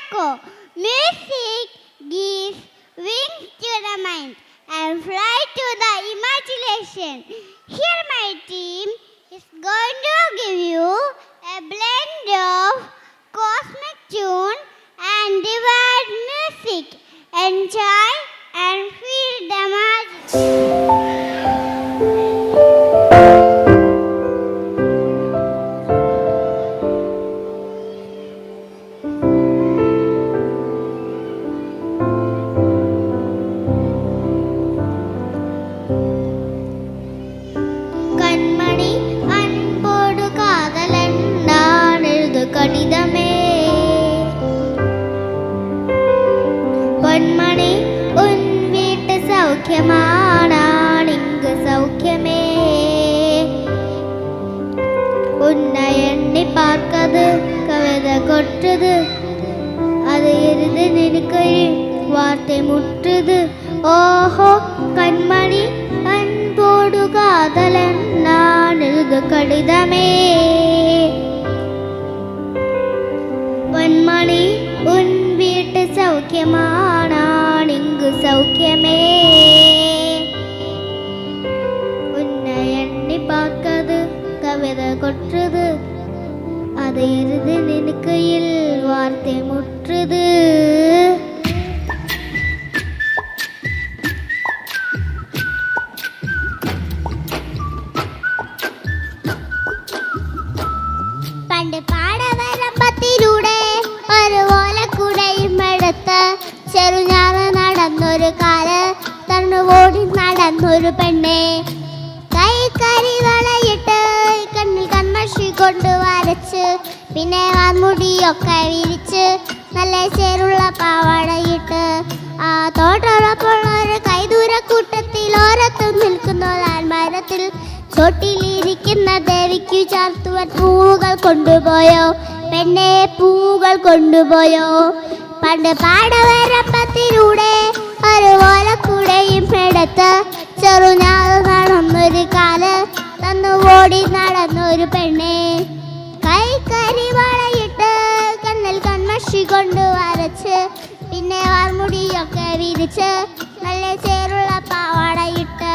echo. Music gives wings to the mind and flight to the imagination. Here my team is going to give you a blend of cosmic tune and divine music. Enjoy and feel the magic. பொன்மணி உன் வீட்டு சௌக்கியமானான் இங்கு சௌக்கியமே உன்னை எண்ணி பார்க்கது கவிதை கொட்டுது அது இருந்து நினைக்கையில் வார்த்தை முற்றுது ஓஹோ கண்மணி அன்போடு காதலன் நான் எழுது கடிதமே பொன்மணி உன் வீட்டு சௌக்கியமானான் இங்கு சௌக்கியமே உன்னை எண்ணி பார்க்கது கவிதை கொற்றுது அது இறுதி நினைக்கையில் வார்த்தை முற்றுது പണ്ട് പാടവരമ്പത്തിലൂടെ ഒരു ഓലക്കുടയും എടുത്ത് ചെറുഞാറ് നടന്നൊരു കാല് തന്നു ഓടി നടന്നൊരു പെണ്ണെ കൈക്കരി വളയിട്ട് കണ്ണിൽ കൺമഷി കൊണ്ട് വരച്ച് പിന്നെ വാൻമുടിയൊക്കെ വിരിച്ച് നല്ല ചേരുള്ള പാവാടയിട്ട് ആ തോട്ടുറപ്പുള്ളൊരു കൈദൂരക്കൂട്ടത്തിൽ ഓരത്ത് നിൽക്കുന്ന ആൽമരത്തിൽ ചോട്ടിലിരിക്കുന്ന ദേവിക്കു ചാർത്തുവാൻ പൂവുകൾ കൊണ്ടുപോയോ പെണ്ണെ പൂവുകൾ കൊണ്ടുപോയോ പണ്ട് പാടവരമ്പത്തിലൂടെ ഒരു ഓലക്കുടയും എടുത്ത് ചെറുഞാറ് നടന്നൊരു കാല് തന്നു ഓടി നടന്നൊരു പെണ്ണെ കൈക്കരി വളയിട്ട് കണ്ണിൽ കൺമഷി കൊണ്ട് വരച്ച് പിന്നെ വാർമുടിയൊക്കെ വിരിച്ച് നല്ല ചേരുള്ള പാവാടയിട്ട്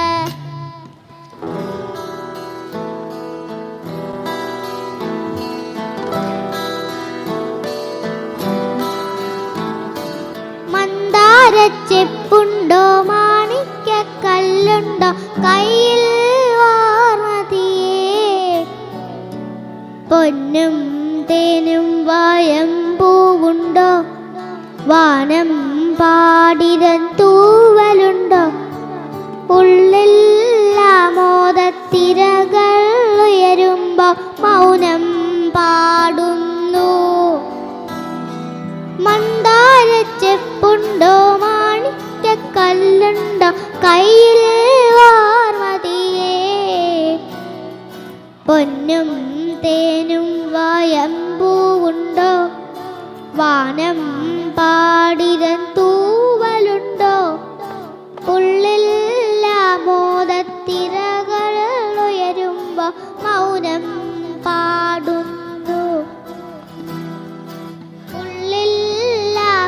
ചെപ്പുണ്ടോ മാണിക്കല്ലുണ്ടോ കയ്യിൽ വാർമതിയേ പൊന്നും തേനും വായമ്പൂവുണ്ടോ വാനം പാടിരൻ തൂവലുണ്ടോ ഉള്ളിൽ മോദത്തിരകൾ ഉയരുമ്പോ മൗനം പാടുന്നു മന്ദാരച്ചെപ്പുണ്ടോ മാണിക്കല്ലുണ്ടോ കയ്യിൽ വാർമതിയേ പൊന്നും തേനും വായമ്പൂവുണ്ടോ വാനം പാടിരൻ തൂവലുണ്ടോ ഉള്ളിൽ മോദത്തിരകൾ ഉയരുമ്പോ മൗനം പാടുന്നു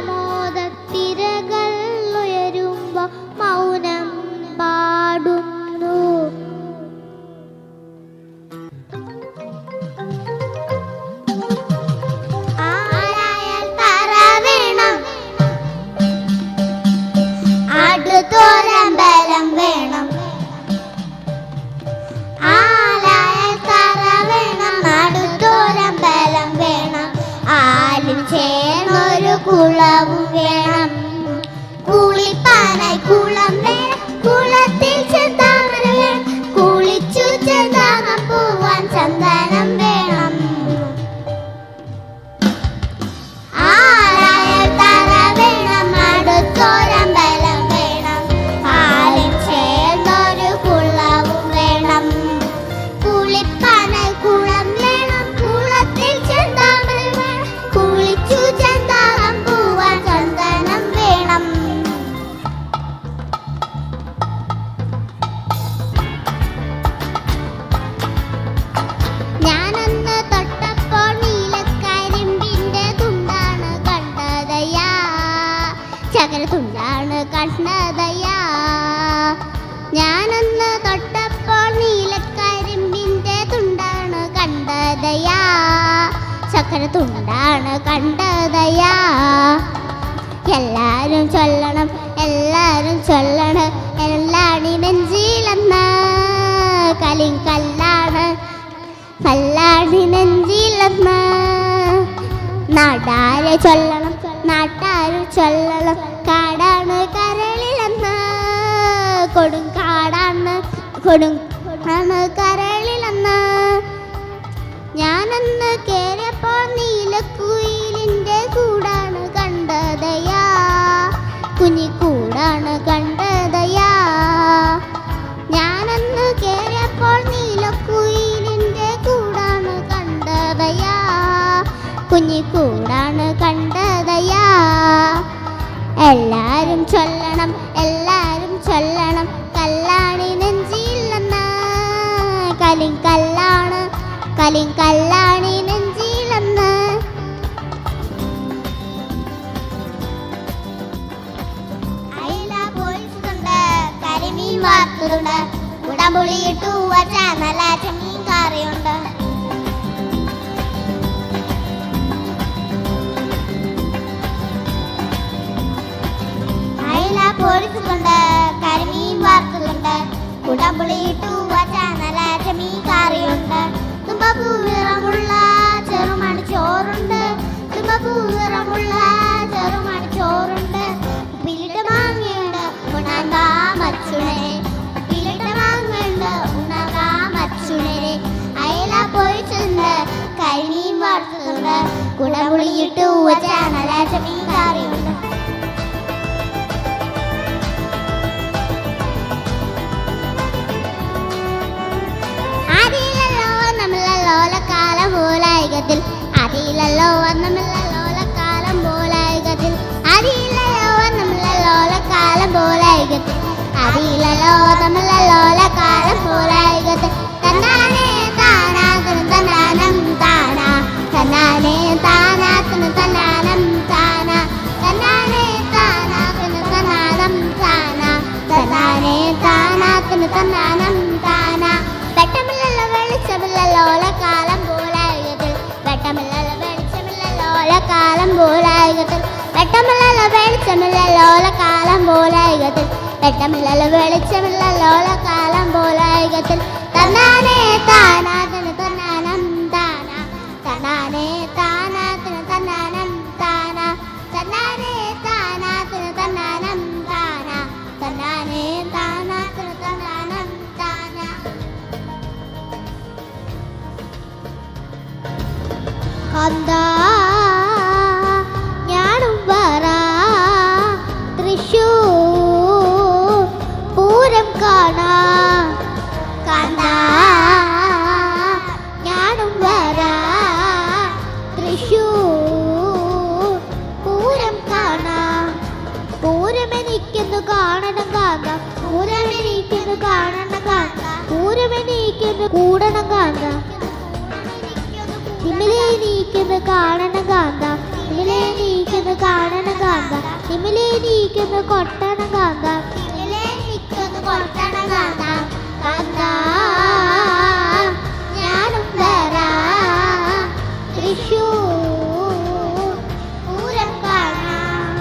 മോദത്തിരകൾ ഉയരുമ്പോ മൗനം പാടുന്നു ആരായാൽ തറ വേണം അടുത്തോരമ്പലം വേണം ആരായാൽ തറ വേണം അടുത്തോരമ്പലം വേണം ആലും ചേർന്നൊരു കുളവും വേണം കുളിപ്പാനായി കുളം വേണം കുളത്തിൽ ചെന്താമര വേണം കുളിച്ചു ചെന്താമം പോവാൻ ചന്ദനം വേണം ആരായാൽ തറ വേണം അടുത്തോരമ്പലം വേണം ആലും ചേർന്നൊരു കുളവും വേണം കുളിപ്പാനായി കുളം വേണം കുളത്തിൽ ചെന്താമര വേണം കുളിച്ചു ചെന്താമം പോവാൻ ചന്ദനം വേണം ഞാനൊന്ന് തൊട്ടപ്പോൾ നീലക്കരിമ്പിന്റെ തുണ്ടാണ് കണ്ടത് ഞാനൊന്ന് തൊട്ടപ്പോൾ നീലക്കരിമ്പിൻ്റെ തുണ്ടാണ് കണ്ടതയാ, ചക്കര തുണ്ടാണ് കണ്ടതയാ. എല്ലാരും ചൊല്ലണം, എല്ലാരും ചൊല്ലണം, എല്ലാണി നെഞ്ചിലെന്ന കല്ലാണ്, കല്ലാണി നെഞ്ചിലെന്ന. നാടാരെ ചൊല്ലണം, നാട്ടാരും ചൊല്ലണം, കാടാണ് കരളിലെന്ന കൊടുങ്കാടാണ്, കൊടുങ്കാടാണ് കരളിലെന്ന. ഞാനന്ന് കേറിയപ്പോൾ നീലക്കുയിലിൻ്റെ കൂടാണ് കണ്ടതയാ, കുഞ്ഞിക്കൂടാണ് കണ്ടതയാ. ഞാനന്ന് കേറിയപ്പോൾ നീലക്കുയിലിൻ്റെ കൂടാണ് കണ്ടതയാ, കുഞ്ഞിക്കൂടാണ് കണ്ടതയാ. എല്ലാരും ചൊല്ലണം, എല്ലാരും ചൊല്ലണം, കല്ലാണി നെഞ്ചിലെന്ന കല്ലാണ്, കല്ലാണി നെഞ്ചിലെന്ന്. അയില പൊരിച്ചതുണ്ട്, കരിമീൻ വറുത്തതുണ്ട്, കുടംപുളിയിട്ടു വച്ച നല്ല ചെമ്മീൻ കറിയുണ്ട്. അയില പൊരിച്ചതുണ്ട്, കരിമീൻ വറുത്തതുണ്ട്, കുടംപുളിയിട്ടു വച്ച നല്ല ചെമ്മീൻ കറിയുണ്ട്. തുമ്പപ്പൂവിറമുള്ള ചെറുമണി ചോറുണ്ട്, തുമ്പപ്പൂവിറമുള്ള ചെറുമണി ചോറുണ്ട്. ഉപ്പിലിട്ട മാങ്ങയുണ്ട്, ഉണങ്ങാ മച്ചുണരെ, ഉപ്പിലിട്ട മാങ്ങയുണ്ട്, ഉണങ്ങാ മച്ചുണരെ. അയല പൊരിച്ചതുണ്ട്, കരിമീൻ വറുത്തതുണ്ട്, കുടംപുളിയിട്ട് വച്ച നല്ല ചെമ്മീൻ കറിയുണ്ട്. പോലായികത്തിൽ അതിലല്ലോ വന്നമില്ലോലക്കാലം പോലായികത്തിൽ, അതിലല്ലോ വന്നമില്ലോലക്കാലം പോലായികത്തിൽ, അതിലല്ലോ തമ്മിലോലക്കാലം പോലായികത്തിൽ. തന്നാനേ താനാത്തിന് തന്നാനം താനാ, തന്നാനേ താനാത്തിന് തന്നാനം താനാ, തന്നാനേ താനാത്തിന് തന്നാനം താനാ, തന്നാനേ താനാത്തിന് തന്നാനം താനാ. വെട്ടമില്ലല്ലോ വെളിച്ചമില്ലല്ലോലക്കാലം പോലായികത്തിൽ, വെട്ടമില്ലല്ലോ വെളിച്ചമില്ലല്ലോലക്കാലം പോലായികത്തിൽ, വെട്ടമില്ലല്ലോ വെളിച്ചമില്ലല്ലോലക്കാലം പോലായികത്തിൽ, വെട്ടമില്ലല്ലോ വെളിച്ചമില്ലല്ലോലക്കാലം പോലായികത്തിൽ. തന്നാനേ താനാത്തിന് തന്നാനം താനാ, തന്നാനേ താനാത്തിന് തന്നാനം താനാ, തന്നാനേ താനാത്തിന് തന്നാനം താനാ, തന്നാനേ താനാത്തിന് തന്നാനം താനാ. കാന്താ ഞാനും വരാ തൃശ്ശൂർ പൂരം കാണാ, കാന്താ ഞാനും വരാ തൃശ്ശൂർ പൂരം കാണാ. പൂരമെനിക്കുന്നു കാണണം കാന്ത, പൂരമെനിക്കുന്നു കാണണം കാന്ത, പൂരമെനിക്കുന്നു കൂടണം കാന്ത. നിമിലേ നീക്കുന്നു കാണണം കാന്ത, നിമിലേ നീക്കുന്നു കാണണം കാന്ത, നിമിലേ നീക്കുന്നു കൊട്ടണം കാന്ത, നിമിലേ നീക്കുന്നു കൊട്ടണം കാന്ത. കാന്ത ഞാനും വരാ തൃശ്ശൂർ പൂരം കാണാം.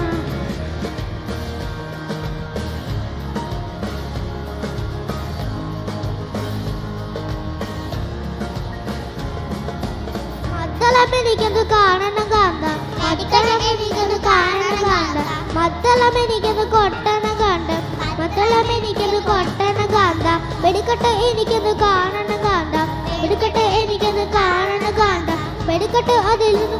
മദ്ദളമെനിക്കുന്നു കാണണം കാന്ത, മദ്ദളമെനിക്കുന്നു കാണണം കാന്ത, മദ്ദളമെനിക്കുന്നു കൊട്ടണം കാന്ത, മദ്ദളമെനിക്കുന്നു കൊട്ടണം കാന്ത. വെടിക്കെട്ട് എനിക്കുന്നു കാണണം കാന്ത, വെടിക്കെട്ട് എനിക്കുന്നു കാണണം കാന്ത, വെടിക്കെട്ട് അതിൽ നിന്ന്